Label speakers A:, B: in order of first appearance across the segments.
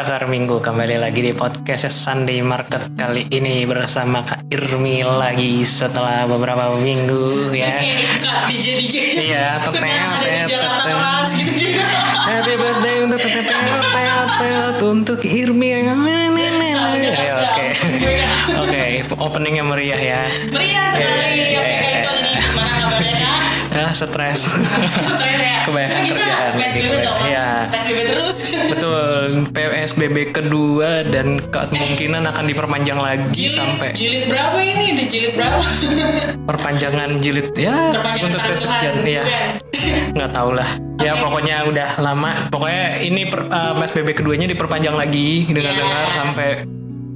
A: Pasar Minggu, kembali lagi di podcast Sunday Market kali ini bersama Kak Irmi lagi setelah beberapa minggu ya.
B: Kak DJ
A: Iya,
B: ada di Jakarta keras gitu juga.
A: Happy birthday untuk Irmi. Oke, openingnya meriah ya.
B: Meriah sekali. Oke, Kak itu jadi gimana kabarnya Kak?
A: Ya, stres
B: ya.
A: Kebanyakan kerjaan.
B: PSBB dong.
A: Iya.
B: PSBB terus.
A: Betul, PSBB kedua dan kemungkinan akan diperpanjang lagi sampai
B: jilid berapa ini? Di jilid berapa?
A: Perpanjangan jilid ya
B: Perpanjangan
A: untuk kesekian ya. Nggak tahu lah. Ya pokoknya udah lama. Pokoknya ini PSBB keduanya diperpanjang lagi dengar-dengar sampai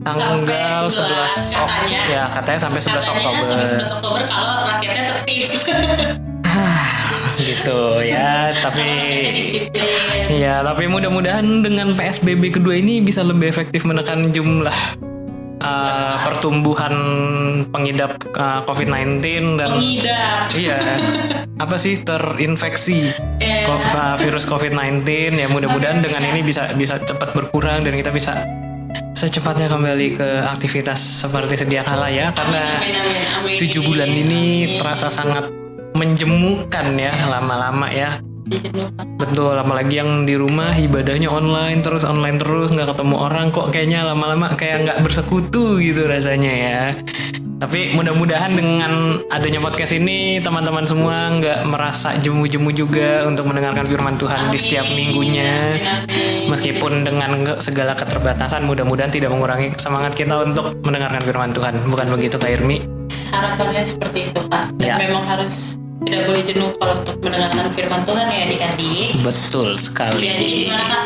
A: tanggal 11
B: katanya.
A: Ya, katanya sampai 11 Oktober.
B: Sampai 11 Oktober kalau rakyatnya tertib.
A: Gitu ya, tapi mudah-mudahan dengan PSBB kedua ini bisa lebih efektif menekan jumlah pertumbuhan pengidap COVID-19 dan iya apa sih terinfeksi virus COVID-19 ya, mudah-mudahan dengan ini bisa cepat berkurang dan kita bisa secepatnya kembali ke aktivitas seperti sedia kala ya, karena 7 bulan ini terasa sangat menjemukan ya lama-lama ya. Betul, apalagi yang di rumah ibadahnya online terus nggak ketemu orang, kok kayaknya lama-lama kayak nggak bersekutu gitu rasanya ya. Tapi mudah-mudahan dengan adanya podcast ini teman-teman semua nggak merasa jemu-jemu juga untuk mendengarkan firman Tuhan di setiap minggunya. Meskipun dengan segala keterbatasan, mudah-mudahan tidak mengurangi semangat kita untuk mendengarkan firman Tuhan. Bukan begitu Kak Irmi?
B: Harapannya seperti itu Kak. Dan memang harus tidak boleh jenuh kalau untuk mendengarkan firman Tuhan ya adik-adik.
A: Betul sekali.
B: Jadi gimana Kak?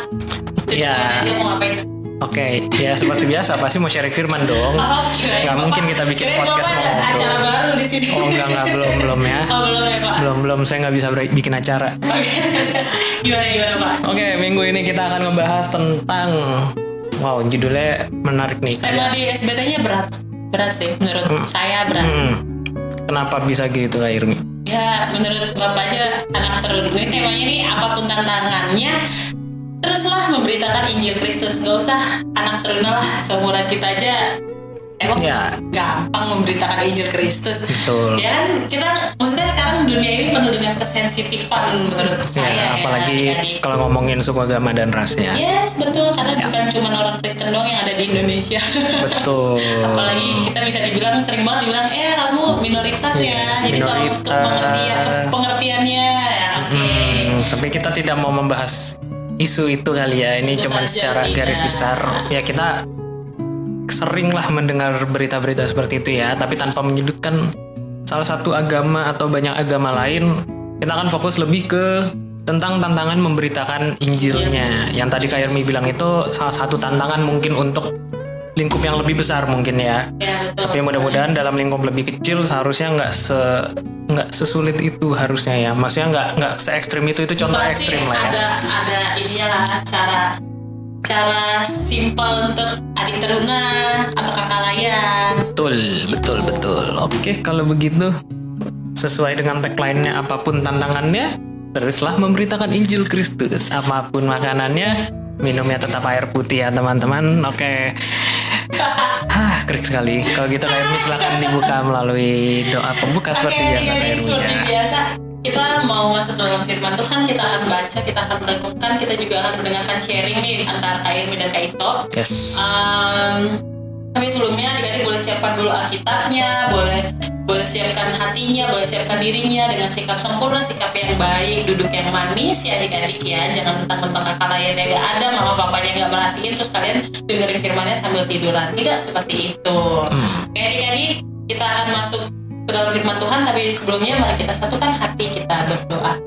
A: Ya.
B: Dia mau ngapain?
A: Oke, ya seperti biasa pasti mau sharing firman dong. Nggak mungkin kita bikin podcast mau ngobrol.
B: Acara baru di sini.
A: Oh enggak belum ya.
B: Oh belum ya Pak.
A: Belum, saya nggak bisa bikin acara.
B: Gimana Pak?
A: Oke, minggu ini kita akan ngebahas tentang judulnya menarik nih.
B: Tema di SBT-nya berat sih menurut saya berat.
A: Kenapa bisa gitu Kak Irmi?
B: Ya menurut Bapak aja anak terun. Ini temanya nih apapun tantangannya, teruslah memberitakan Injil Kristus. Gak usah anak teruna lah, seumuran kita aja emang gampang memberitakan Injil Kristus.
A: Betul.
B: Dan kita maksudnya sekarang dunia ini penuh dengan kesensitifan menurut saya.
A: Apalagi kalau ngomongin suku agama dan ras ya.
B: Yes, betul, karena bukan cuma orang Kristen doang yang ada di Indonesia.
A: Betul.
B: Apalagi kita bisa dibilang sering banget dibilang kamu minoritas ya. Jadi kalau untuk pengertiannya ya oke.
A: Tapi kita tidak mau membahas isu itu kali ya. Ini cuma secara garis besar. Ya kita sering lah mendengar berita-berita seperti itu ya, tapi tanpa menyudutkan salah satu agama atau banyak agama lain. Kita akan fokus lebih ke tentang tantangan memberitakan Injilnya. Yang tadi Kak Irmi bilang itu salah satu tantangan mungkin untuk lingkup yang lebih besar mungkin ya. Tapi mudah-mudahan dalam lingkup lebih kecil seharusnya nggak sesulit itu harusnya ya. Maksudnya nggak se ekstrim itu contoh ekstrim lah ya.
B: Ada inilah cara simpel untuk adik teruna atau kakak layan.
A: Betul. Oke, kalau begitu sesuai dengan tagline-nya, apapun tantangannya, teruslah memberitakan Injil Kristus. Apapun makanannya, minumnya tetap air putih ya teman-teman. Oke. Krik sekali. Kalau gitu Kak Irmi silakan dibuka melalui doa pembuka seperti biasa Kak Irmi.
B: Seperti biasa, kita mau masuk dalam firman Tuhan, kita akan baca, kita akan merenungkan, kita juga akan mendengarkan sharing nih antara Kak Irmi dan Kak Ito.
A: Yes.
B: Tapi sebelumnya adik-adik boleh siapkan dulu Alkitabnya, boleh siapkan hatinya, boleh siapkan dirinya dengan sikap sempurna, sikap yang baik, duduk yang manis ya adik-adik ya. Jangan mentang-mentang kakak layannya gak ada, mama papanya gak merhatiin, terus kalian dengerin firmannya sambil tiduran. Tidak seperti itu. Oke adik-adik, kita akan masuk ke dalam firman Tuhan, tapi sebelumnya mari kita satukan hati, kita berdoa.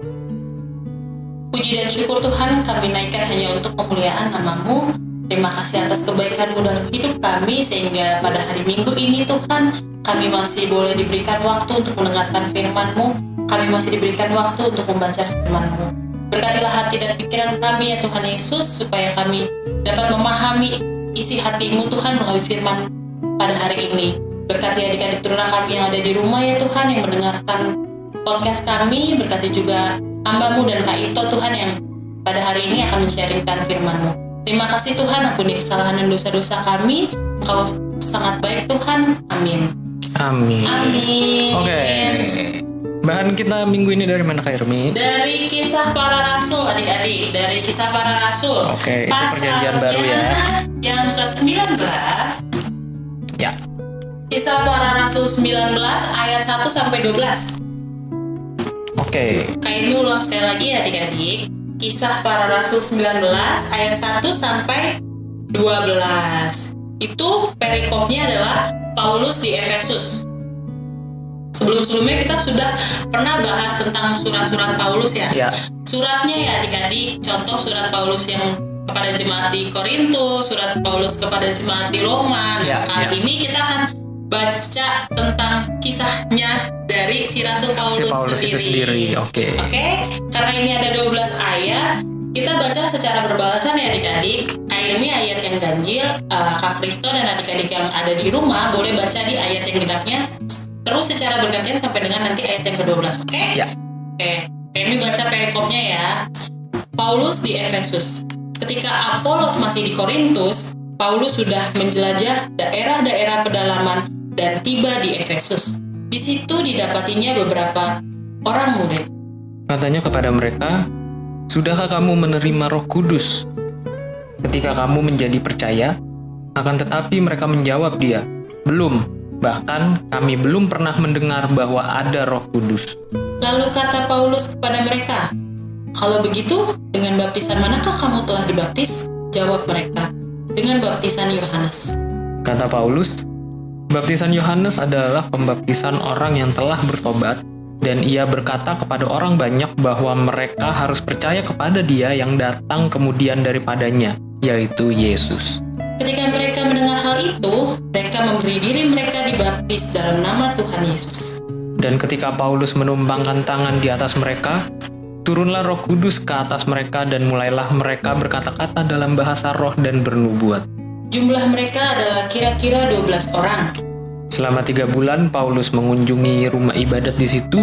B: Puji dan syukur Tuhan kami naikkan hanya untuk kemuliaan nama-Mu. Terima kasih atas kebaikan-Mu dalam hidup kami, sehingga pada hari Minggu ini Tuhan, kami masih boleh diberikan waktu untuk mendengarkan firman-Mu. Kami masih diberikan waktu untuk membaca firman-Mu. Berkatilah hati dan pikiran kami ya Tuhan Yesus, supaya kami dapat memahami isi hati-Mu Tuhan melalui firman pada hari ini. Berkati adik-adik teruna kami yang ada di rumah ya Tuhan, yang mendengarkan podcast kami. Berkati juga hamba-Mu dan Kak Ito Tuhan, yang pada hari ini akan men-sharingkan firman-Mu. Terima kasih Tuhan, ampuni kesalahan dan dosa-dosa kami. Engkau sangat baik Tuhan. Amin.
A: Amin.
B: Amin.
A: Oke. Bahan kita minggu ini dari mana Kak Irmi?
B: Dari Kisah Para Rasul, adik-adik. Dari Kisah Para Rasul.
A: Oke, itu perjanjian baru ya.
B: Yang ke-19.
A: Ya.
B: Kisah Para Rasul 19 ayat 1 sampai 12.
A: Oke.
B: Kak Irmi ulang sekali lagi ya adik-adik. Kisah Para Rasul 19 ayat 1 sampai 12. Itu perikopnya adalah Paulus di Efesus. Sebelum-sebelumnya kita sudah pernah bahas tentang surat-surat Paulus ya. Suratnya ya adik-adik, contoh surat Paulus yang kepada jemaat di Korintus, surat Paulus kepada jemaat di Roma. Kali ini kita akan baca tentang kisahnya dari si Rasul Paulus sendiri. Oke. Karena ini ada 12 ayat, kita baca secara berbalasan ya adik-adik. Kak Irmi ayat yang ganjil, Kak Kristo dan adik-adik yang ada di rumah boleh baca di ayat yang genapnya, terus secara bergantian sampai dengan nanti ayat yang ke-12. Oke? Kak Irmi baca perikopnya ya. Paulus di Efesus. Ketika Apolos masih di Korintus, Paulus sudah menjelajah daerah-daerah pedalaman dan tiba di Efesus. Di situ didapatinya beberapa orang murid.
A: Katanya kepada mereka, "Sudahkah kamu menerima Roh Kudus ketika kamu menjadi percaya?" Akan tetapi mereka menjawab dia, "Belum, bahkan kami belum pernah mendengar bahwa ada Roh Kudus."
B: Lalu kata Paulus kepada mereka, "Kalau begitu, dengan baptisan manakah kamu telah dibaptis?" Jawab mereka, "Dengan baptisan Yohanes."
A: Kata Paulus, "Baptisan Yohanes adalah pembaptisan orang yang telah bertobat, dan ia berkata kepada orang banyak bahwa mereka harus percaya kepada Dia yang datang kemudian daripadanya, yaitu Yesus."
B: Ketika mereka mendengar hal itu, mereka memberi diri mereka dibaptis dalam nama Tuhan Yesus.
A: Dan ketika Paulus menumpangkan tangan di atas mereka, turunlah Roh Kudus ke atas mereka dan mulailah mereka berkata-kata dalam bahasa roh dan bernubuat.
B: Jumlah mereka adalah kira-kira 12 orang.
A: Selama 3 bulan, Paulus mengunjungi rumah ibadat di situ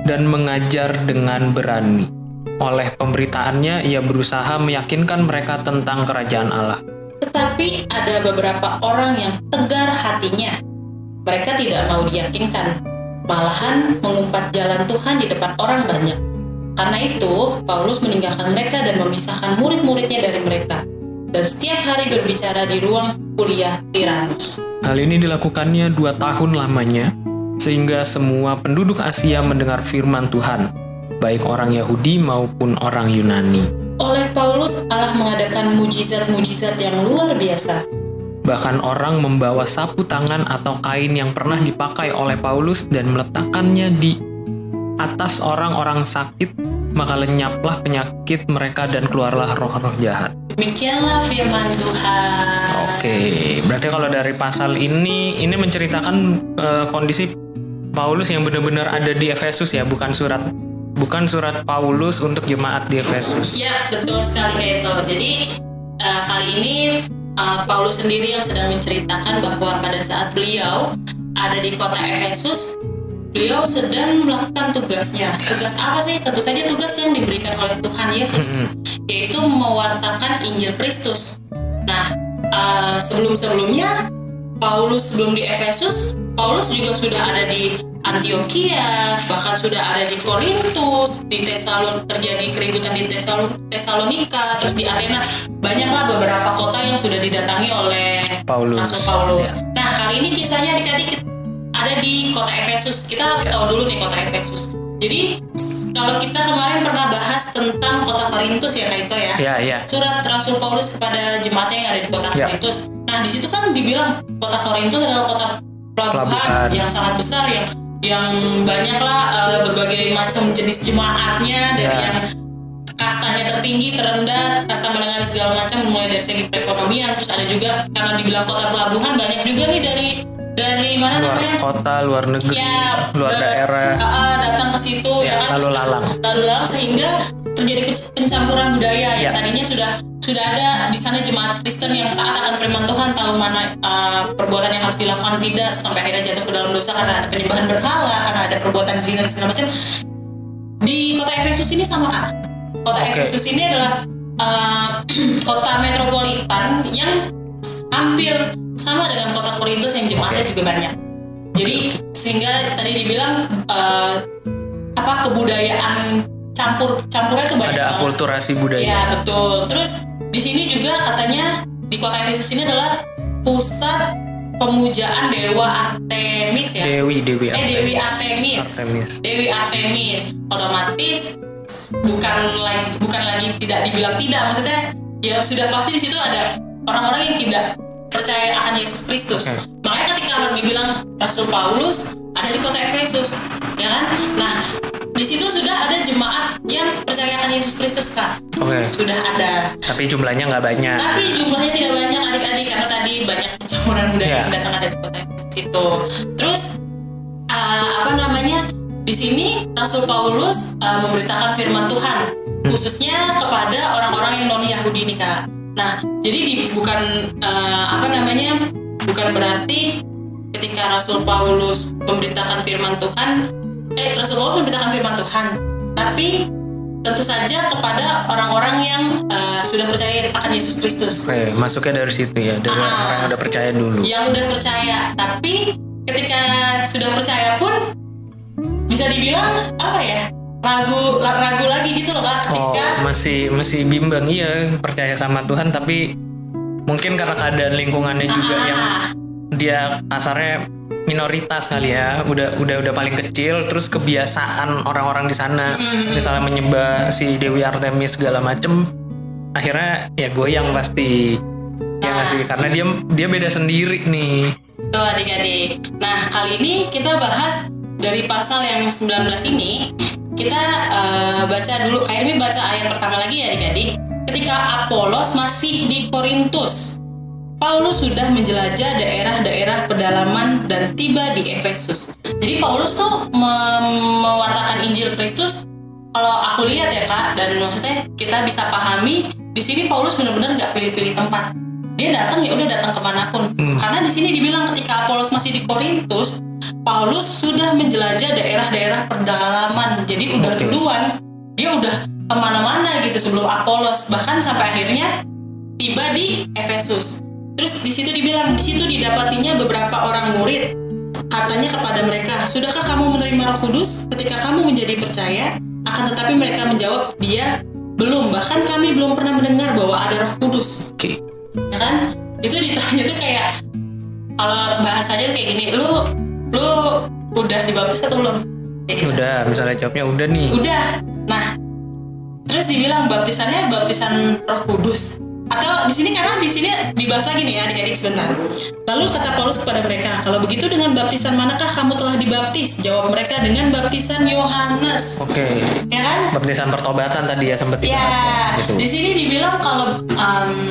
A: dan mengajar dengan berani. Oleh pemberitaannya, ia berusaha meyakinkan mereka tentang kerajaan Allah.
B: Tetapi ada beberapa orang yang tegar hatinya. Mereka tidak mau diyakinkan, malahan mengumpat jalan Tuhan di depan orang banyak. Karena itu, Paulus meninggalkan mereka dan memisahkan murid-muridnya dari mereka, dan setiap hari berbicara di ruang kuliah Tiranus.
A: Hal ini dilakukannya 2 tahun lamanya, sehingga semua penduduk Asia mendengar firman Tuhan, baik orang Yahudi maupun orang Yunani.
B: Oleh Paulus, Allah mengadakan mujizat-mujizat yang luar biasa.
A: Bahkan orang membawa sapu tangan atau kain yang pernah dipakai oleh Paulus dan meletakkannya di atas orang-orang sakit, maka lenyaplah penyakit mereka dan keluarlah roh-roh jahat.
B: Demikianlah firman Tuhan.
A: Oke, berarti kalau dari pasal ini menceritakan kondisi Paulus yang benar-benar ada di Efesus ya, bukan surat Paulus untuk jemaat di Efesus.
B: Ya, betul sekali kayak itu. Jadi kali ini Paulus sendiri yang sedang menceritakan bahwa pada saat beliau ada di kota Efesus, beliau sedang melakukan tugasnya. Tugas apa sih? Tentu saja tugas yang diberikan oleh Tuhan Yesus, yaitu mewartakan Injil Kristus. Nah, sebelum-sebelumnya Paulus sebelum di Efesus, Paulus juga sudah ada di Antioquia, bahkan sudah ada di Korintus, di terjadi keributan di Tesalonika, terus di Athena. Banyaklah beberapa kota yang sudah didatangi oleh Rasul Paulus.
A: Ya.
B: Nah, kali ini kisahnya adik-adik ada di kota Efesus. Kita harus tahu dulu nih kota Efesus. Jadi, kalau kita kemarin pernah bahas tentang kota Korintus ya, Kak Ito ya.
A: Iya.
B: Surat Rasul Paulus kepada jemaatnya yang ada di kota Korintus. Nah, di situ kan dibilang kota Korintus adalah kota pelabuhan yang sangat besar, yang banyaklah berbagai macam jenis jemaatnya, dari yang kastanya tertinggi, terendah, kasta menengah segala macam, mulai dari segi perekonomian. Terus ada juga karena dibilang kota pelabuhan, banyak juga nih dari mana
A: luar
B: namanya?
A: Kota, luar negeri, luar daerah.
B: Datang ke situ ya kan.
A: Lalu lalang
B: sehingga terjadi pencampuran budaya. Yang tadinya sudah ada di sana jemaat Kristen yang taat akan firman Tuhan, tahu mana perbuatan yang harus dilakukan tidak, sampai akhirnya jatuh ke dalam dosa karena ada penyembahan berhala, karena ada perbuatan zina dan segala macam. Di kota Efesus ini sama Kak. Kota Efesus ini adalah kota metropolitan yang hampir sama dengan kota Korintus yang jemaatnya juga banyak. Jadi sehingga tadi dibilang kebudayaan campurnya tuh banyak.
A: Ada akulturasi budaya.
B: Ya betul. Terus di sini juga katanya di kota Efesus ini adalah pusat pemujaan dewa Artemis ya. Dewi Artemis. Otomatis bukan lagi tidak dibilang tidak, maksudnya ya sudah pasti di situ ada orang-orang yang tidak percaya akan Yesus Kristus. Makanya ketika lagi bilang Rasul Paulus ada di kota Efesus, ya kan? Nah, di situ sudah ada jemaat yang percaya akan Yesus Kristus, Kak. Sudah ada.
A: Tapi jumlahnya nggak banyak.
B: Tapi jumlahnya tidak banyak adik-adik karena tadi banyak pencampuran budaya yang datang ada di kota Efesus itu. Terus di sini Rasul Paulus memberitakan firman Tuhan khususnya kepada orang-orang yang non Yahudi nih, Kak. Nah, jadi bukan berarti ketika Rasul Paulus memberitakan firman Tuhan, tapi tentu saja kepada orang-orang yang sudah percaya akan Yesus Kristus.
A: Masuknya dari situ ya, dari orang yang udah percaya dulu.
B: Yang udah percaya, tapi ketika sudah percaya pun bisa dibilang ragu lagi gitu loh, Kak. Ketika
A: masih bimbang, iya, percaya sama Tuhan tapi mungkin karena keadaan lingkungannya juga yang dia kasarnya minoritas kali ya, udah paling kecil, terus kebiasaan orang-orang di sana misalnya menyembah si Dewi Artemis segala macem, akhirnya ya goyang pasti. Ya nggak sih, karena dia beda sendiri nih.
B: Tuh adik-adik. Nah, kali ini kita bahas dari pasal yang 19 ini. Kita baca dulu, ini baca ayat pertama lagi ya adik-adik. Ketika Apolos masih di Korintus, Paulus sudah menjelajah daerah-daerah pedalaman dan tiba di Efesus. Jadi Paulus tuh mewartakan Injil Kristus. Kalau aku lihat ya, Kak, dan maksudnya kita bisa pahami di sini Paulus benar-benar nggak pilih-pilih tempat. Dia datang kemanapun. Karena di sini dibilang ketika Apolos masih di Korintus, Paulus sudah menjelajah daerah-daerah pedalaman. Jadi udah duluan, dia udah kemana-mana gitu sebelum Apolos, bahkan sampai akhirnya tiba di Efesus. Terus di situ dibilang, di situ didapatinya beberapa orang murid. Katanya kepada mereka, sudahkah kamu menerima Roh Kudus ketika kamu menjadi percaya? Akan tetapi mereka menjawab, dia belum. Bahkan kami belum pernah mendengar bahwa ada Roh Kudus. Ya kan? Itu ditanya tuh kayak, kalau bahasanya kayak gini, lu udah dibaptis atau belum?
A: Gitu. Udah, misalnya jawabnya udah nih.
B: Udah. Nah, terus dibilang baptisannya baptisan Roh Kudus. Atau di sini dibahas lagi nih ya adik-adik sebentar. Lalu kata Paulus kepada mereka, kalau begitu dengan baptisan manakah kamu telah dibaptis? Jawab mereka, dengan baptisan Yohanes. Ya kan?
A: Baptisan pertobatan tadi ya sempat dibahas.
B: Ya. Gitu. Di sini dibilang kalau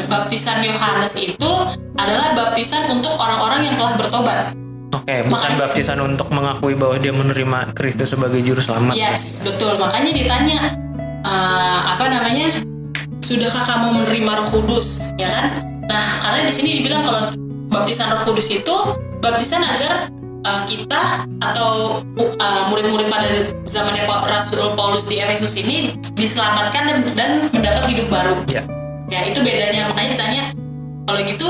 B: baptisan Yohanes itu adalah baptisan untuk orang-orang yang telah bertobat.
A: Bukan baptisan untuk mengakui bahwa dia menerima Kristus sebagai juru selamat.
B: Yes, betul. Makanya ditanya, sudahkah kamu menerima Roh Kudus, ya kan? Nah, karena di sini dibilang kalau baptisan Roh Kudus itu baptisan agar kita atau murid-murid pada zamannya Rasul Paulus di Efesus ini diselamatkan dan mendapat hidup baru. Ya, itu bedanya. Makanya ditanya, kalau gitu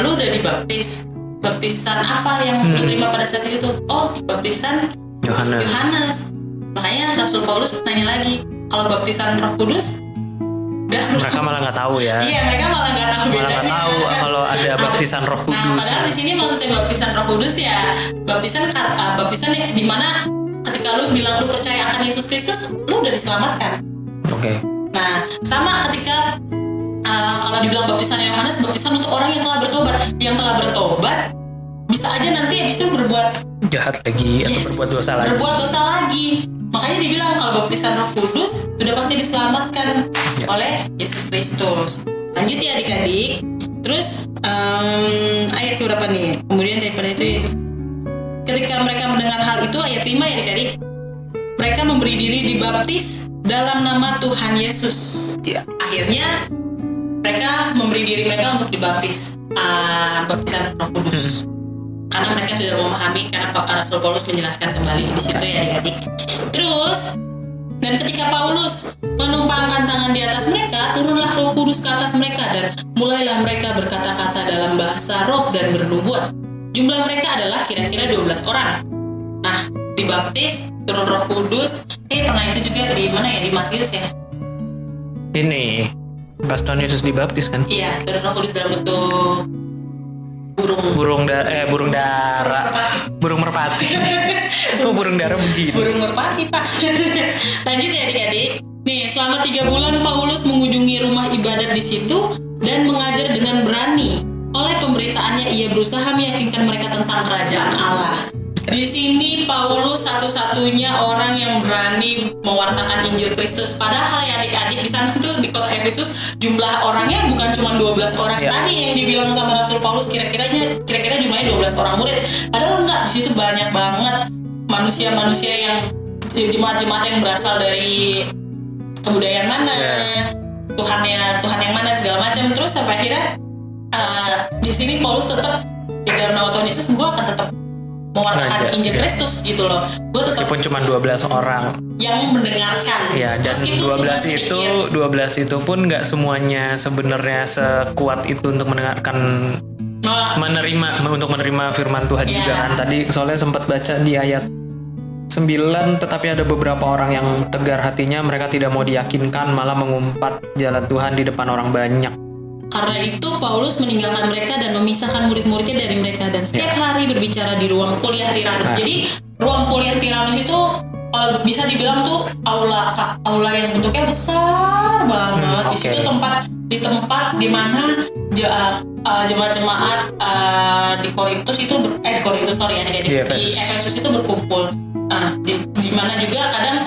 B: lu udah dibaptis. Baptisan apa yang lu terima pada saat itu? Oh, baptisan Yohanes. Makanya Rasul Paulus tanya lagi, kalau baptisan Roh Kudus
A: mereka malah nggak tahu ya.
B: Iya, mereka malah nggak tahu bedanya.
A: Malah nggak tahu kalau ada baptisan Roh Kudus.
B: Nah, padahal di sini maksudnya baptisan Roh Kudus ya baptisan di mana ketika lu bilang lu percaya akan Yesus Kristus, lu udah diselamatkan. Nah, sama ketika kalau dibilang baptisan Yohanes, baptisan untuk orang yang telah bertobat. Yang telah bertobat bisa aja nanti habis itu berbuat
A: jahat lagi atau berbuat dosa lagi.
B: Makanya dibilang kalau baptisan Roh Kudus sudah pasti diselamatkan oleh Yesus Kristus. Lanjut ya adik-adik. Terus ayat berapa nih? Kemudian daripada itu, ketika mereka mendengar hal itu, ayat 5 ya adik-adik. Mereka memberi diri dibaptis dalam nama Tuhan Yesus. Akhirnya mereka memberi diri mereka untuk dibaptis baptisan Roh Kudus. Karena mereka sudah memahami, karena Rasul Paulus menjelaskan kembali di situ ya adik-adik. Terus Dan ketika Paulus menumpangkan tangan di atas mereka, turunlah Roh Kudus ke atas mereka dan mulailah mereka berkata-kata dalam bahasa roh dan bernubuat. Jumlah mereka adalah kira-kira 12 orang. Nah, dibaptis, turun Roh Kudus. Pernah itu juga di mana ya? Di Matius ya?
A: Ini pas Tuhan Yesus dibaptis kan?
B: Iya, turun Roh Kudus dalam bentuk burung merpati.
A: Oh, burung dara begitu.
B: Burung merpati, Pak. Lanjut ya adik-adik. Nih, selama 3 bulan Paulus mengunjungi rumah ibadat di situ dan mengajar dengan berani. Oleh pemberitaannya ia berusaha meyakinkan mereka tentang kerajaan Allah. Di sini Paulus satu-satunya orang yang berani mewartakan Injil Kristus. Padahal ya adik-adik di sana tuh di kota Efesus jumlah orangnya bukan cuma 12 orang tadi yang dibilang sama Rasul Paulus kira-kira jumlahnya 12 orang murid. Padahal enggak, di situ banyak banget manusia-manusia yang jemaat-jemaat yang berasal dari kebudayaan mana, Tuhan yang mana segala macam. Terus sampai akhirnya di sini Paulus tetap di dalam nama Tuhan Yesus gue akan tetap mewartakan Injil Kristus gitu loh. Gue tetap
A: meskipun cuma 12 orang
B: yang mendengarkan.
A: Ya, dan 12 itu pun nggak semuanya sebenarnya sekuat itu untuk mendengarkan menerima firman Tuhan juga kan. Tadi soalnya sempat baca di ayat 9, tetapi ada beberapa orang yang tegar hatinya, mereka tidak mau diyakinkan, malah mengumpat jalan Tuhan di depan orang banyak.
B: Karena itu Paulus meninggalkan mereka dan memisahkan murid-muridnya dari mereka dan setiap hari berbicara di ruang kuliah Tiranus. Jadi ruang kuliah Tiranus itu kalau bisa dibilang tuh aula yang bentuknya besar banget. Di situ tempat di mana jemaat-jemaat di Korintus itu di Efesus itu berkumpul. Di mana juga kadang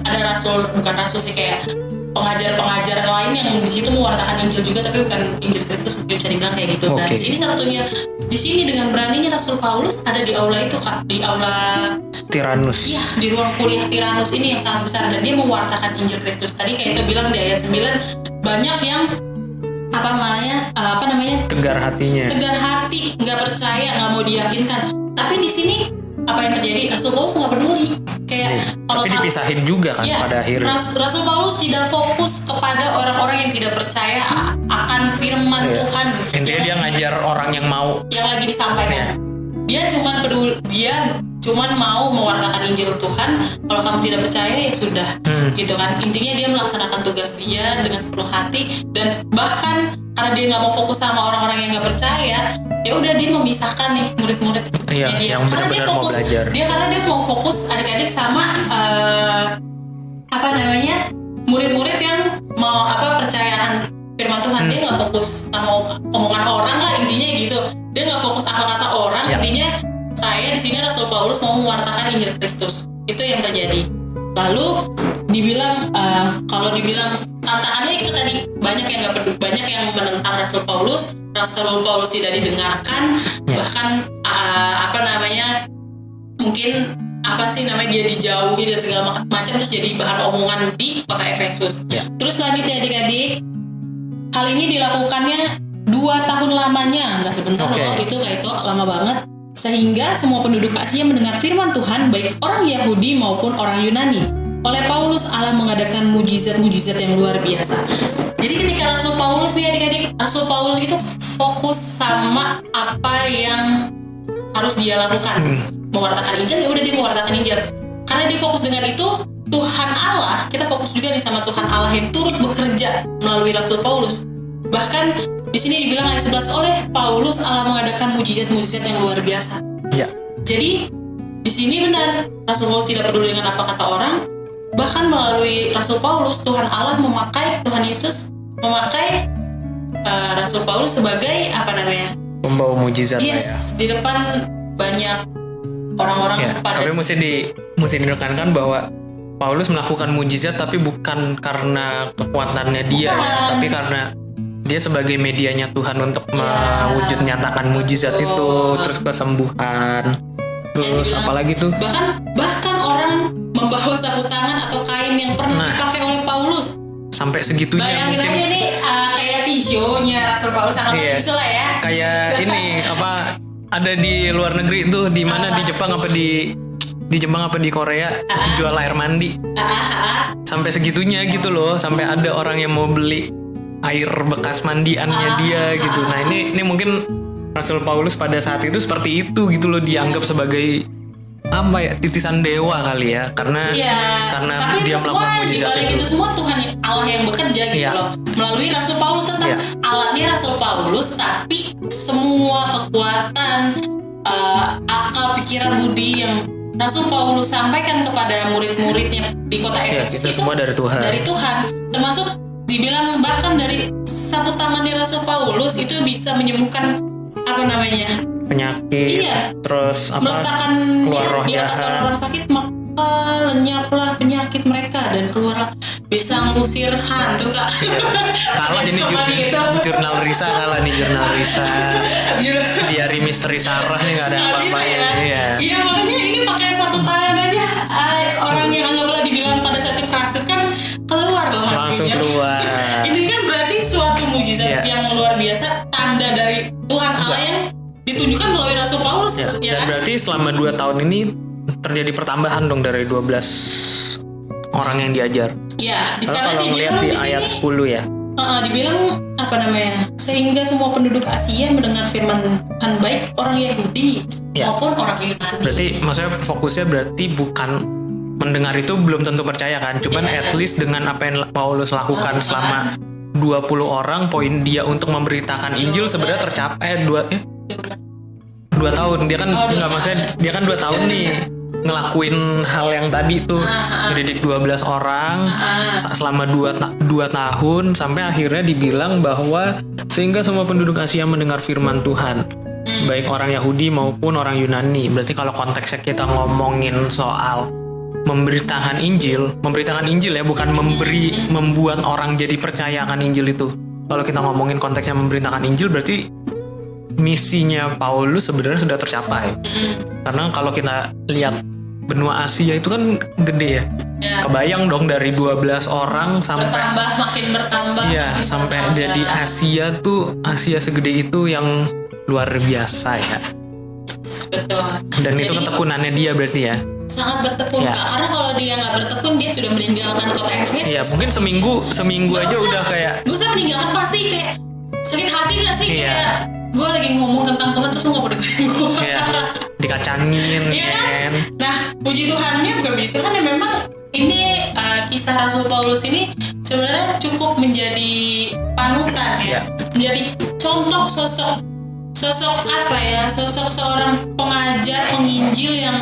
B: ada bukan rasul sih, kayak pengajar-pengajar lain yang di situ mewartakan Injil juga, tapi bukan Injil Kristus, mungkin bisa dibilang kayak gitu. Nah, di sini dengan beraninya Rasul Paulus ada di aula itu, Kak, di aula
A: Tiranus.
B: Iya, di ruang kuliah Tiranus ini yang sangat besar, dan dia mewartakan Injil Kristus. Tadi kayak itu bilang di ayat 9, banyak yang
A: tegar hatinya.
B: Tegar hati, nggak percaya, nggak mau diyakinkan. Tapi di sini apa yang terjadi? Rasul Paulus nggak peduli.
A: Tapi dipisahin juga kan pada akhirnya.
B: Rasul Paulus tidak fokus kepada orang-orang yang tidak percaya akan firman Tuhan.
A: Intinya dia ngajar orang yang mau,
B: yang lagi disampaikan. Dia cuman mau mewartakan Injil Tuhan. Kalau kamu tidak percaya ya sudah, gitu kan. Intinya dia melaksanakan tugas dia dengan sepenuh hati, dan bahkan karena dia nggak mau fokus sama orang-orang yang nggak percaya, ya udah dia memisahkan nih murid-murid dia.
A: Yang benar-benar mau belajar.
B: Karena dia mau fokus adik-adik sama murid-murid yang mau percayaan firman Tuhan. Dia nggak fokus sama omongan orang lah, intinya gitu. Dia nggak fokus apa kata orang. Intinya saya di sini Rasul Paulus mau mewartakan Injil Kristus. Itu yang terjadi. Lalu dibilang kalau dibilang tantangannya itu tadi, banyak yang nggak peduli, banyak yang menentang Rasul Paulus tidak didengarkan, bahkan mungkin dia dijauhi dan segala macam, terus jadi bahan omongan di kota Efesus. Terus lanjutnya adik-adik, hal ini dilakukannya 2 tahun lamanya, nggak sebentar loh, itu lama banget, sehingga semua penduduk Asia mendengar firman Tuhan, baik orang Yahudi maupun orang Yunani. Oleh Paulus, Allah mengadakan mujizat-mujizat yang luar biasa. Jadi ketika Rasul Paulus nih adik-adik, Rasul Paulus itu fokus sama apa yang harus dia lakukan. Mewartakan Injil, ya udah dia mewartakan Injil. Karena dia fokus dengan itu, Tuhan Allah, kita fokus juga nih sama Tuhan Allah yang turut bekerja melalui Rasul Paulus. Bahkan di sini dibilang ayat 11, oleh Paulus Allah mengadakan mujizat-mujizat yang luar biasa. Jadi di sini benar, Rasul Paulus tidak peduli dengan apa kata orang. Bahkan melalui Rasul Paulus, Tuhan Allah Tuhan Yesus memakai Rasul Paulus sebagai
A: pembawa mujizat.
B: Di depan banyak orang-orang
A: Tapi mesti ditekankan bahwa Paulus melakukan mujizat tapi bukan karena kekuatannya dia, tapi karena dia sebagai medianya Tuhan untuk mewujud nyatakan mujizat itu, terus kesembuhan, terus apalagi tuh.
B: Bahkan orang membawa sapu tangan atau kain yang pernah dipakai oleh Paulus.
A: Sampai segitunya.
B: Bayangin aja nih kayak tisu-nya Rasul Paulus, sangat tisu lah ya.
A: Kayak ini ada di luar negeri tuh, di mana di Jepang apa di di Jepang apa di Korea jual air mandi. Sampai segitunya gitu loh, sampai ada orang yang mau beli air bekas mandiannya dia gitu. Nah ini mungkin Rasul Paulus pada saat itu seperti itu gitu loh, dianggap sebagai apa ya, titisan dewa kali ya, karena
B: tapi
A: dia melakukan mujizat
B: itu semua Tuhan Allah yang bekerja gitu loh melalui Rasul Paulus. Tetap alatnya Rasul Paulus, tapi semua kekuatan akal, pikiran, budi yang Rasul Paulus sampaikan kepada murid-muridnya di kota Efesus
A: itu semua dari Tuhan.
B: Dari Tuhan, termasuk dibilang bahkan dari sapu tangannya Rasul Paulus itu bisa menyembuhkan
A: penyakit, terus
B: meletakkan di atas orang sakit, maka lenyaplah penyakit mereka dan keluarlah, bisa ngusir hantu Kak.
A: Kalah ini jurnal Risa diari misteri Sarah nih, nggak ada apa-apanya.
B: Iya makanya ini pakai sapu tangan aja, orang yang anggaplah dibilang pada saat itu kerasukan kan keluar loh,
A: langsung keluar.
B: Ini kan berarti suatu mujizat yang luar biasa, tanda dari Tuhan Allah yang ditunjukkan melalui Rasul Paulus.
A: Dan berarti selama 2 tahun ini terjadi pertambahan dong dari 12 orang yang diajar. Kalau melihat di ayat 10 ya.
B: Dibilang sehingga semua penduduk Asia mendengar firman Tuhan, baik orang Yahudi maupun orang Yunani.
A: Berarti maksudnya fokusnya berarti bukan mendengar, itu belum tentu percaya kan, cuman at least dengan apa yang Paulus lakukan selama 20 orang, poin dia untuk memberitakan Injil sebenarnya tercapai. 2 tahun dia kan maksudnya dia kan 2 tahun nih ngelakuin hal yang tadi tuh, ngedidik 12 orang selama 2 tahun, sampai akhirnya dibilang bahwa sehingga semua penduduk Asia mendengar firman Tuhan, baik orang Yahudi maupun orang Yunani. Berarti kalau konteksnya kita ngomongin soal memberitakan Injil ya, bukan membuat orang jadi percaya akan Injil itu. Kalau kita ngomongin konteksnya memberitakan Injil, berarti misinya Paulus sebenarnya sudah tercapai. Karena kalau kita lihat benua Asia itu kan gede ya. Kebayang dong dari 12 orang sampai
B: makin bertambah.
A: Sampai jadi Asia segede itu yang luar biasa ya.
B: Betul.
A: Dan itu ketekunannya dia berarti ya.
B: Sangat bertekun Kak, karena kalau dia nggak bertekun dia sudah meninggalkan kota Efesus.
A: Mungkin seminggu aja udah kayak.
B: Gak usah meninggalkan, pasti kayak sakit hati nggak sih, kayak gue lagi ngomong tentang Tuhan terus lu nggak mau dengerin gue.
A: Dikacangin kan.
B: Nah puji Tuhannya, bukan puji Tuhan ya, memang ini kisah Rasul Paulus ini sebenarnya cukup menjadi panutan menjadi contoh sosok seorang pengajar, penginjil yang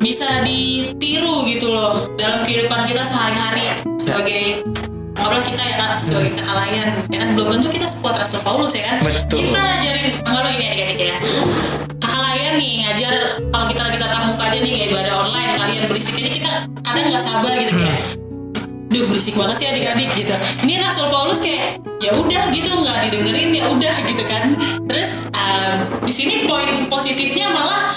B: bisa ditiru gitu loh dalam kehidupan kita sehari-hari sebagai kita ya Kak, sebagai kealayan ya kan, belum tentu kita sekuat Rasul Paulus ya kan.
A: Betul.
B: Kita ngajarin kalau ini adik-adik ya, kealayan nih ngajar, kalau kita lagi tatap muka aja nih kayak ibadah online, kalian berisik aja, kita kadang nggak sabar gitu kayak duh berisik banget sih adik-adik gitu. Ini Rasul Paulus kayak ya udah gitu, nggak didengerin ya udah gitu kan. Terus di sini poin positifnya malah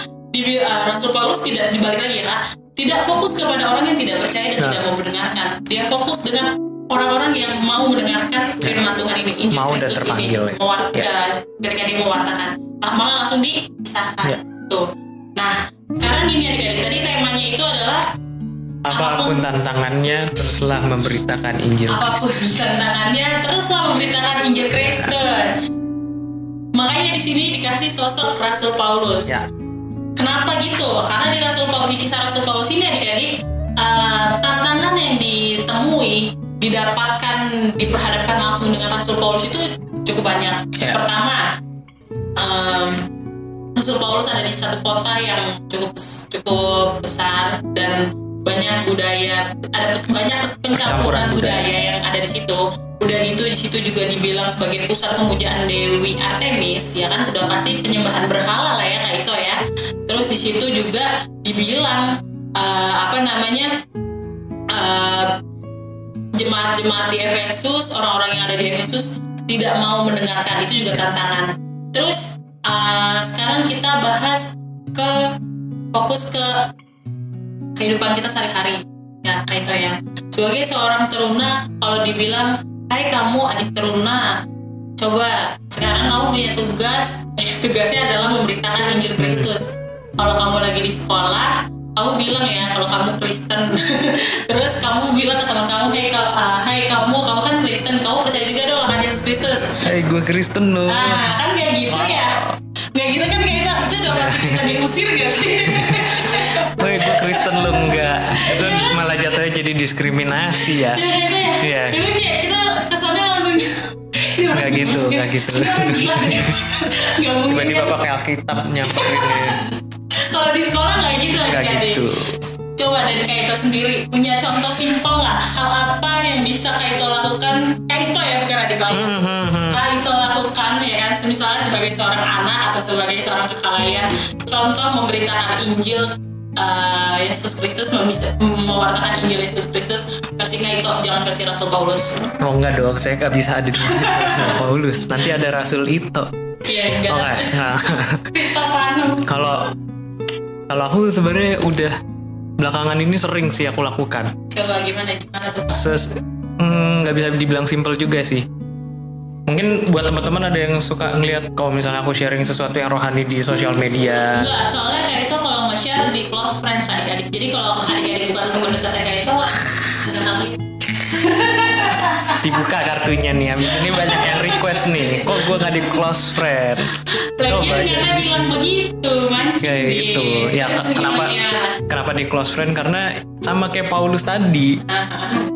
B: Rasul Paulus tidak, dibalik lagi ya Kak, tidak fokus kepada orang yang tidak percaya dan tidak mau mendengarkan. Dia fokus dengan orang-orang yang mau mendengarkan firman Tuhan ini, Injil Kristus ini, ketika dia mewartakan, malah langsung disahkan tuh. Nah sekarang gini adik-adik, tadi temanya itu adalah
A: apapun tantangannya teruslah memberitakan Injil.
B: Apapun tantangannya teruslah memberitakan Injil Kristus. Makanya di sini dikasih sosok Rasul Paulus. Kenapa gitu? Karena di kisah Rasul Paulus ini adik-adik, tantangan yang ditemui, diperhadapkan langsung dengan Rasul Paulus itu cukup banyak. Pertama, Rasul Paulus ada di satu kota yang cukup besar dan banyak budaya, ada banyak pencampuran budaya yang ada di situ. Udah gitu di situ juga dibilang sebagai pusat pemujaan Dewi Artemis, ya kan, udah pasti penyembahan berhala lah ya kayak itu ya. Terus di situ juga dibilang jemaat-jemaat di Efesus, orang-orang yang ada di Efesus tidak mau mendengarkan, itu juga tantangan. Terus sekarang kita bahas fokus ke kehidupan kita sehari-hari ya kayak itu ya. Sebagai seorang teruna, kalau dibilang hai kamu adik teruna, coba sekarang kamu punya tugasnya adalah memberitakan Injil Kristus. Kalau kamu lagi di sekolah, kamu bilang ya kalau kamu Kristen, terus kamu bilang ke teman kamu, hai kamu kan Kristen, kamu percaya juga dong akan Yesus Kristus.
A: Hai, gue Kristen loh.
B: Nah kan kayak gitu ya, nggak gitu kan kayak itu udah pasti kita diusir gak sih?
A: Woi, gue Kristen lo enggak. Itu malah jatuhnya jadi diskriminasi ya.
B: Ya gitu ya.
A: Iya.
B: Itu kayak kita kesannya langsung.
A: Nggak gitu.
B: Nggak mungkin.
A: Tiba-tiba pakai Alkitab nyamperin ya.
B: Kalau di sekolah nggak gitu
A: Nggak
B: adik-adik.
A: gitu.
B: Coba dari Kak Ito sendiri punya contoh simpel nggak hal apa yang bisa Kak Ito lakukan? Kak Ito ya bukan adik lain. Kak Ito lakukan ya kan, misalnya sebagai seorang anak atau sebagai seorang kekalayan, contoh memberitakan Injil Yesus Kristus, mewartakan Injil Yesus Kristus versi Kak Ito, jangan versi Rasul Paulus.
A: Oh enggak dong, saya nggak bisa ada di Rasul Paulus. Nanti ada Rasul Ito.
B: Iya enggak.
A: Oke. Nah,
B: Kristofano.
A: kalau aku sebenarnya udah belakangan ini sering sih aku lakukan.
B: Coba gimana tuh?
A: Nggak bisa dibilang simple juga sih. Mungkin buat teman-teman ada yang suka ngeliat kalau misalnya aku sharing sesuatu yang rohani di sosial media.
B: Enggak, soalnya Kak Ito kalau nge-share di close friends adik-adik. Jadi kalau adik-adik bukan teman dekatnya Kak Ito,
A: Dibuka kartunya nih, habis ini banyak yang request nih. Kok gue nggak di close friend?
B: Lagian karena bilang begitu, mancing
A: Kayak gitu. Ya kenapa di close friend? Karena sama kayak Paulus tadi,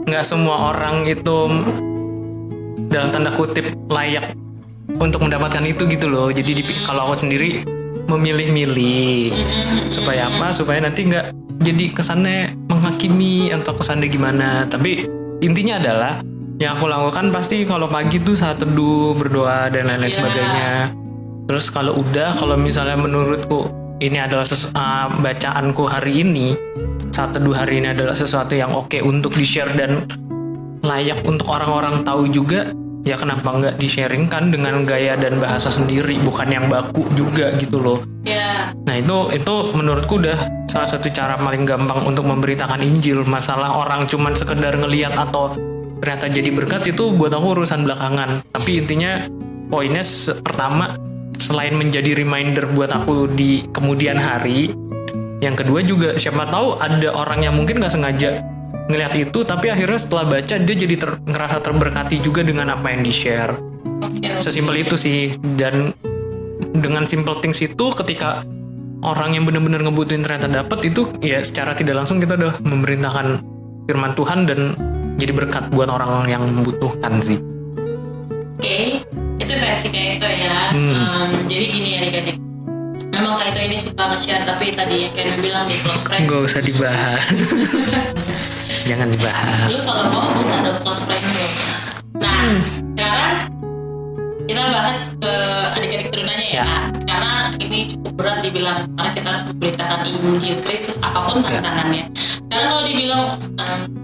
A: nggak semua orang itu dalam tanda kutip layak untuk mendapatkan itu gitu loh. Jadi kalau aku sendiri memilih-milih supaya apa? Supaya nanti nggak jadi kesannya menghakimi atau kesannya gimana. Tapi intinya adalah yang aku lakukan pasti kalau pagi tuh saat teduh, berdoa dan lain-lain sebagainya. Terus kalau misalnya menurutku ini adalah bacaanku hari ini, saat teduh hari ini adalah sesuatu yang oke untuk di-share dan layak untuk orang-orang tahu juga, ya kenapa nggak di-sharingkan dengan gaya dan bahasa sendiri, bukan yang baku juga gitu loh. Nah itu menurutku udah salah satu cara paling gampang untuk memberitakan Injil. Masalah orang cuman sekedar ngelihat atau ternyata jadi berkat itu buat aku urusan belakangan. Tapi intinya poinnya pertama, selain menjadi reminder buat aku di kemudian hari, yang kedua juga siapa tahu ada orang yang mungkin nggak sengaja ngelihat itu, tapi akhirnya setelah baca dia jadi ngerasa terberkati juga dengan apa yang di-share. Sesimpel itu sih. Dan dengan simple things itu, ketika orang yang benar-benar ngebutuhin ternyata dapat itu, ya secara tidak langsung kita udah memerintahkan firman Tuhan dan jadi berkat buat orang yang membutuhkan sih.
B: Oke, itu versi Kak Ito ya. Jadi gini ya adik-adik, memang Kak Ito ini suka nge-share, tapi tadi yang kayak bilang di close friends
A: Gak usah dibahas. Jangan dibahas.
B: Lu kalau mau bukan ada close friend dong. Nah, sekarang kita bahas ke adik-adik turunannya ya. Karena ini cukup berat dibilang, karena kita harus memberitakan Injil Kristus apapun tantangannya. Sekarang kalau dibilang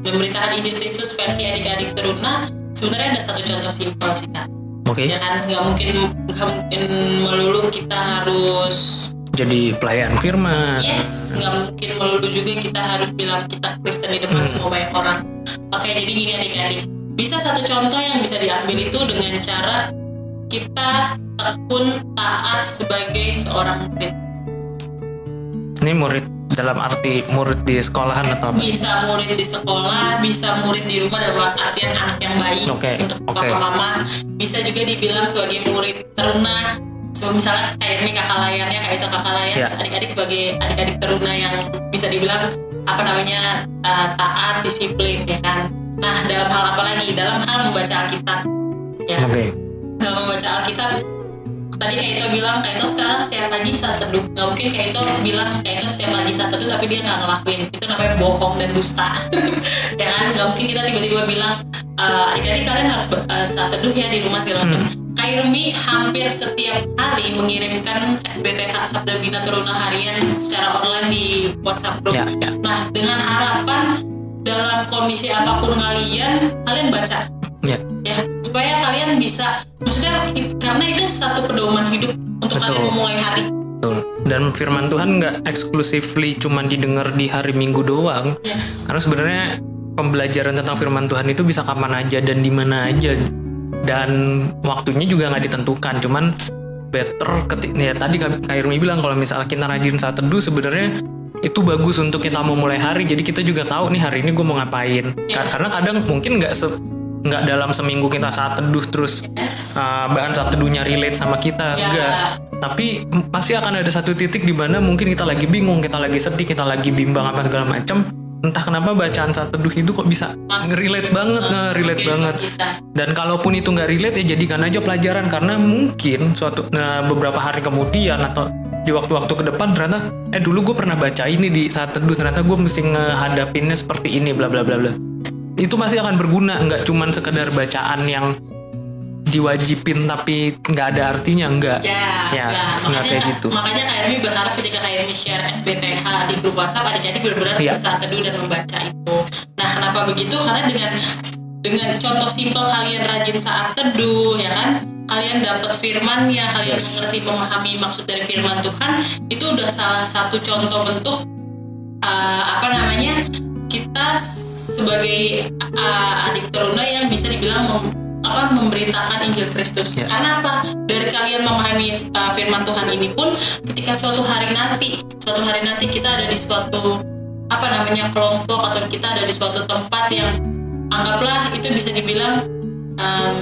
B: memberitakan Injil Kristus versi adik-adik teruna, sebenarnya ada satu contoh simpel sih Kak. Ya kan, nggak mungkin melulu kita harus
A: jadi pelayan firman.
B: Yes, nggak mungkin melulu juga kita harus bilang kita Kristen di depan semua banyak orang. Oke, jadi gini adik-adik, bisa satu contoh yang bisa diambil itu dengan cara kita tekun taat sebagai seorang murid.
A: Ini murid dalam arti murid di sekolahan atau apa?
B: Bisa murid di sekolah, bisa murid di rumah dalam artian anak yang baik untuk papa mama. Bisa juga dibilang sebagai murid teruna. So, misalnya kayak ini kakak layarnya, kayak itu kakak layar, terus adik-adik sebagai adik-adik teruna yang bisa dibilang taat, disiplin ya kan. Nah, dalam hal apa lagi? Dalam hal membaca Alkitab ya. Dalam membaca Alkitab, tadi Kak Ito bilang Kak Ito sekarang setiap pagi saat teduh. Gak mungkin Kak Ito bilang Kak Ito setiap pagi saat teduh tapi dia gak ngelakuin. Itu namanya bohong dan dusta. Ya kan, gak mungkin kita tiba-tiba bilang adik-adik kalian harus saat teduh ya di rumah segala macam. Kak Irmi hampir setiap hari mengirimkan SBTH Sabda Bina Teruna Harian secara online di WhatsApp group. Nah, dengan harapan dalam kondisi apapun kalian baca. Ya, supaya kalian bisa, maksudnya karena itu satu pedoman hidup untuk kalian memulai hari.
A: Betul. Dan firman Tuhan nggak exclusively cuma didengar di hari Minggu doang. Karena sebenarnya pembelajaran tentang firman Tuhan itu bisa kapan aja dan di mana aja. Dan waktunya juga nggak ditentukan, cuman better ya tadi Kak Irmi bilang kalau misalnya kita rajin saat teduh, sebenarnya itu bagus untuk kita memulai hari. Jadi kita juga tahu nih hari ini gue mau ngapain. Karena kadang mungkin nggak dalam seminggu kita saat teduh terus bahan saat teduhnya relate sama kita, enggak. Tapi pasti akan ada satu titik di mana mungkin kita lagi bingung, kita lagi sedih, kita lagi bimbang apa segala macam. Entah kenapa bacaan saat teduh itu kok bisa nge-relate banget. Dan kalaupun itu nggak relate ya jadikan aja pelajaran, karena mungkin beberapa hari kemudian atau di waktu-waktu ke depan ternyata dulu gue pernah baca ini di saat teduh, ternyata gue mesti ngehadapinnya seperti ini bla bla bla bla. Itu masih akan berguna, nggak cuman sekedar bacaan yang diwajibin tapi nggak ada artinya, enggak. Nggak kayak gitu.
B: Makanya Kak Ermi berharap ketika Kak Ermi share SBTH di grup WhatsApp adik-adik benar-benar bisa teduh dan membaca itu. Nah, kenapa begitu? Karena dengan contoh simpel kalian rajin saat teduh, ya kan? Kalian dapat firman-Nya, kalian mengerti, memahami maksud dari firman Tuhan, itu udah salah satu contoh bentuk kita sebagai adik teruna yang bisa dibilang memberitakan Injil Kristus. Karena apa? Dari kalian memahami firman Tuhan ini pun, ketika suatu hari nanti kita ada di suatu kelompok, atau kita ada di suatu tempat yang anggaplah itu bisa dibilang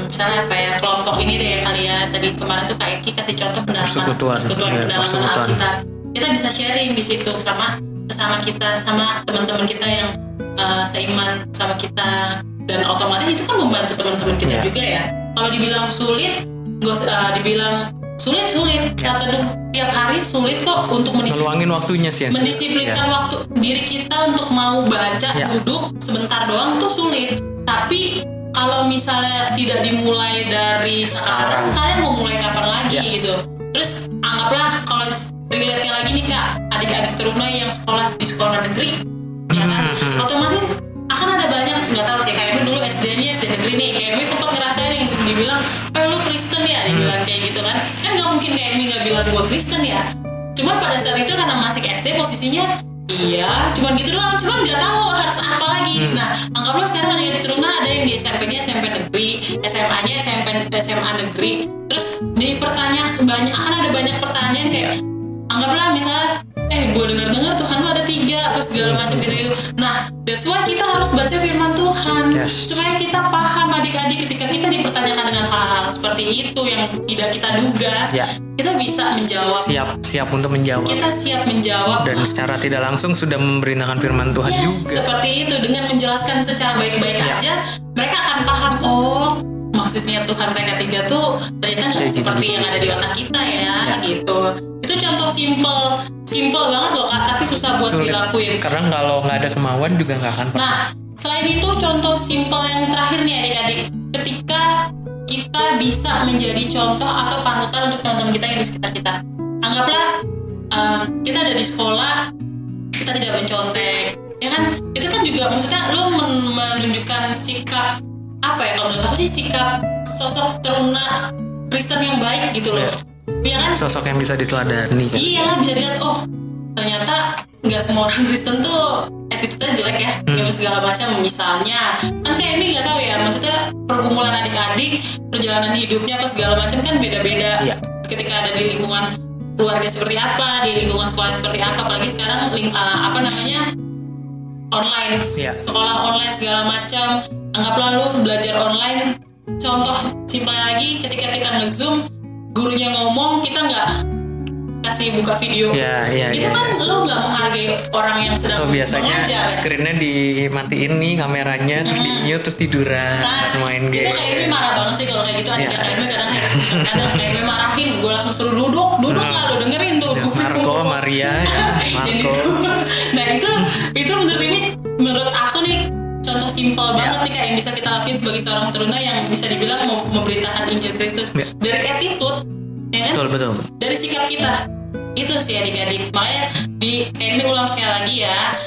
B: misalnya kelompok ini deh kalian tadi kemarin tuh Kak Eki kasih contoh persekutuan pendalaman Alkitab. Kita bisa sharing di situ sama kita, sama teman-teman kita yang seiman sama kita, dan otomatis itu kan membantu teman-teman kita juga ya. Kalau dibilang sulit, dibilang sulit saat teduh tiap hari sulit kok untuk mendisiplinkan waktu diri kita untuk mau baca, duduk sebentar doang tuh sulit. Tapi kalau misalnya tidak dimulai dari sekarang, kalian mau mulai kapan lagi gitu? Terus anggaplah kalau relate-nya lagi nih Kak, adik-adik teruna yang sekolah di sekolah negeri, ya kan? Otomatis akan ada banyak, nggak tahu sih, kayak dulu SD-nya SD negeri nih, kayak sempat ngerasain yang dibilang, lu Kristen ya, dibilang kayak gitu kan nggak mungkin kayak nggak bilang gue Kristen ya. Cuman pada saat itu karena masih SD posisinya, cuman gitu doang, cuman nggak tahu harus apa lagi. Nah, anggaplah sekarang ada yang di teruna, ada yang di SMP-nya SMP negeri, SMA-nya SMA negeri. Terus akan ada banyak pertanyaan kayak, anggaplah misalnya, gue dengar Tuhan lu ada 3, apa segala macam gitu. Nah, that's why kita harus baca firman Tuhan supaya kita paham adik-adik ketika kita dipertanyakan dengan hal-hal seperti itu yang tidak kita duga, kita bisa menjawab.
A: Siap untuk menjawab.
B: Kita siap menjawab.
A: Dan secara tidak langsung sudah memberitakan firman Tuhan juga.
B: Seperti itu, dengan menjelaskan secara baik-baik aja, mereka akan paham, maksudnya Tuhan mereka 3 tuh ternyata nggak seperti yang ada di otak kita ya, gitu. Itu contoh simple banget loh Kak, tapi susah buat dilakuin.
A: Karena kalau nggak ada kemauan juga nggak akan.
B: Nah, selain itu contoh simple yang terakhir nih adik-adik, ketika kita bisa menjadi contoh atau panutan untuk teman-teman kita yang di sekitar kita. Anggaplah kita ada di sekolah, kita tidak mencontek, ya kan? Itu kan juga maksudnya lo menunjukkan sikap kalau menurut aku sih sikap sosok teruna Kristen yang baik gitu loh. Ya kan?
A: Sosok yang bisa diteladani kan?
B: Iyalah, bisa dilihat, ternyata nggak semua orang Kristen tuh attitude-nya jelek ya, segala macam. Misalnya kan kayak ini nggak tahu ya, maksudnya pergumulan adik-adik, perjalanan hidupnya apa segala macam kan beda-beda. Ketika ada di lingkungan keluarga seperti apa, di lingkungan sekolah seperti apa, apalagi sekarang online, sekolah online segala macam. Anggaplah lu belajar online, contoh simpel lagi, ketika kita nge-zoom, gurunya ngomong, kita nggak kasih buka video. Itu kan lu nggak menghargai orang yang sedang mengajar.
A: Biasanya screen-nya dimatiin nih kameranya, terus di-mute, terus tiduran, main game.
B: Itu kayak Ermi marah banget sih kalau kayak gitu. Adik Ermi kadang kayak Ermi marahin, gue langsung suruh duduk lah, lu dengerin tuh.
A: Marco, Maria, Marco.
B: Nah itu menurut aku nih contoh simpel banget nih Kak, yang bisa kita lakuin sebagai seorang teruna yang bisa dibilang memberitakan Injil Kristus. Dari attitude, ya kan?
A: Betul.
B: Dari sikap kita. Itu sih adik-adik. Makanya kayak ini ulang sekali lagi ya,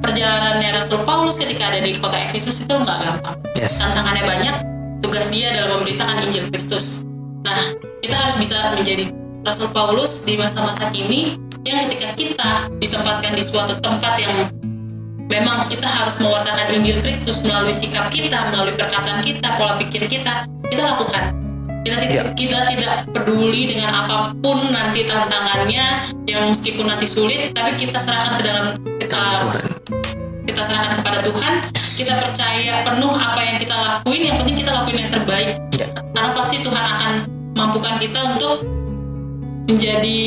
B: perjalanannya Rasul Paulus ketika ada di kota Efesus itu nggak gampang. Tantangannya banyak, tugas dia adalah memberitakan Injil Kristus. Nah, kita harus bisa menjadi Rasul Paulus di masa-masa kini, yang ketika kita ditempatkan di suatu tempat yang memang kita harus mewartakan Injil Kristus melalui sikap kita, melalui perkataan kita, pola pikir kita lakukan. Kita tidak peduli dengan apapun nanti tantangannya, yang meskipun nanti sulit, tapi kita serahkan ke dalam kita serahkan kepada Tuhan. Kita percaya penuh apa yang kita lakuin, yang penting kita lakuin yang terbaik. Karena pasti Tuhan akan mampukan kita untuk menjadi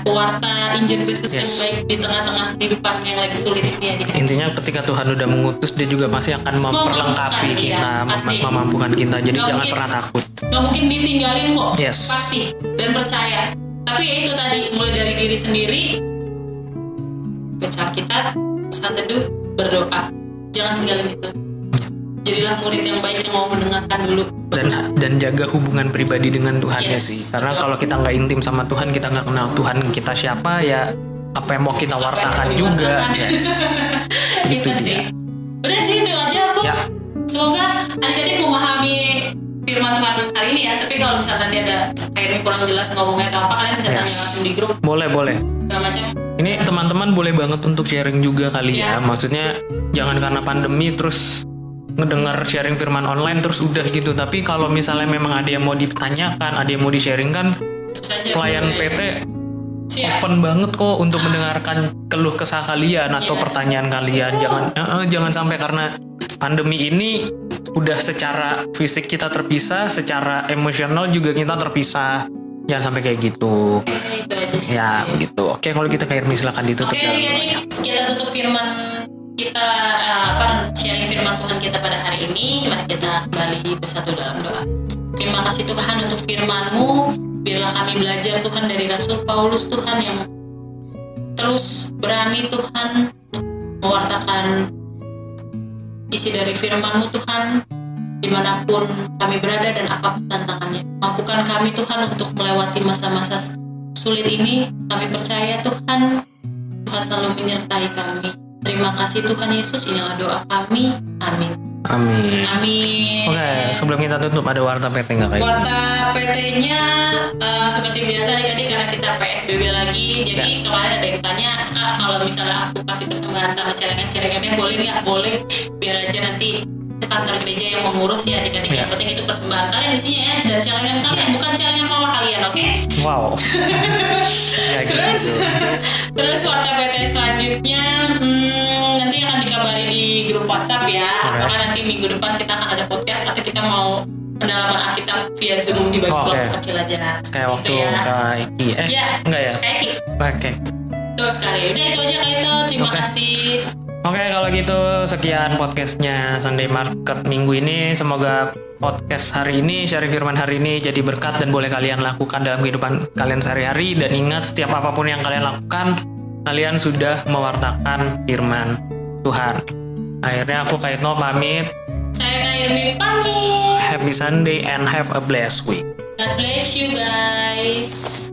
B: pewarta Injil Kristus yang baik di tengah-tengah kehidupan yang lagi sulit ini aja.
A: Intinya ketika Tuhan udah mengutus, dia juga pasti akan memperlengkapi kita, memampukan kita. Jadi jangan pernah takut.
B: Gak mungkin ditinggalin kok,
A: Yes.
B: pasti, dan percaya. Tapi ya itu tadi, mulai dari diri sendiri, baca Alkitab, saat teduh, berdoa. Jangan tinggalin itu. Jadilah murid yang baik yang mau mendengarkan dulu.
A: Dan jaga hubungan pribadi dengan Tuhan ya sih. Karena kalau kita nggak intim sama Tuhan, kita nggak kenal Tuhan kita siapa, ya apa yang mau kita wartakan juga. Yes.
B: Gitu sih. Udah sih itu aja aku.
A: Ya.
B: Semoga adik-adik memahami firman Tuhan hari ini ya. Tapi kalau misalnya nanti ada akhirnya kurang jelas ngomongnya atau apa, kalian bisa tanya langsung di grup.
A: Boleh.
B: Segala macam.
A: Ini teman-teman boleh banget untuk sharing juga kali ya. Maksudnya jangan karena pandemi terus ngedengar sharing firman online terus udah gitu. Tapi kalau misalnya memang ada yang mau ditanyakan, ada yang mau di-sharingkan, pelayan PT open banget kok untuk mendengarkan keluh kesah kalian atau pertanyaan kalian. Jangan sampai karena pandemi ini udah secara fisik kita terpisah, secara emosional juga kita terpisah. Jangan sampai kayak gitu.
B: Itu aja sih.
A: Ya begitu. Oke, kalau kita kayak silakan ditutup.
B: Oke, adik-adik, kita tutup firman kita sharing firman Tuhan kita pada hari ini. Mari kita kembali bersatu dalam doa. Terima kasih Tuhan untuk firman-Mu. Biarlah kami belajar Tuhan dari Rasul Paulus Tuhan yang terus berani Tuhan mewartakan isi dari firman-Mu Tuhan dimanapun kami berada dan apapun tantangannya. Mampukan kami Tuhan untuk melewati masa-masa sulit ini. Kami percaya Tuhan selalu menyertai kami. Terima kasih Tuhan Yesus, inilah doa kami. Amin.
A: Oke, sebelum kita tutup ada warta PT nggak kayak?
B: Warta PT-nya seperti biasa adik-adik, karena kita PSBB lagi. Jadi kemarin ada yang tanya, Kak, kalau misalnya aku kasih persembahan sama celengan-celengannya boleh nggak? Boleh, biar aja nanti kantor gereja yang mengurus ya adik-adik. Yang penting itu persembahan kalian isinya ya, dan celengan kalian, bukan celengan mama kalian, oke?
A: Wow. Ya,
B: Terus warta PT selanjutnya nanti akan dikabari di grup WhatsApp ya. Apakah nanti minggu depan kita akan ada podcast atau kita mau pendalaman Alkitab via Zoom dibagi kelompok kecil aja.
A: Kayak waktu Kak Eki. Enggak ya?
B: Kak Eki.
A: Oke.
B: Terus sekali. Udah itu aja Kak Ito. Terima kasih.
A: Oke, kalau gitu sekian podcastnya Sunday Market minggu ini. Semoga podcast hari ini, sharing firman hari ini jadi berkat dan boleh kalian lakukan dalam kehidupan kalian sehari-hari. Dan ingat, setiap apapun yang kalian lakukan, kalian sudah mewartakan firman Tuhan. Akhirnya aku Kak Ito pamit.
B: Saya Kak Irmi pamit.
A: Happy Sunday and have a blessed week.
B: God bless you guys.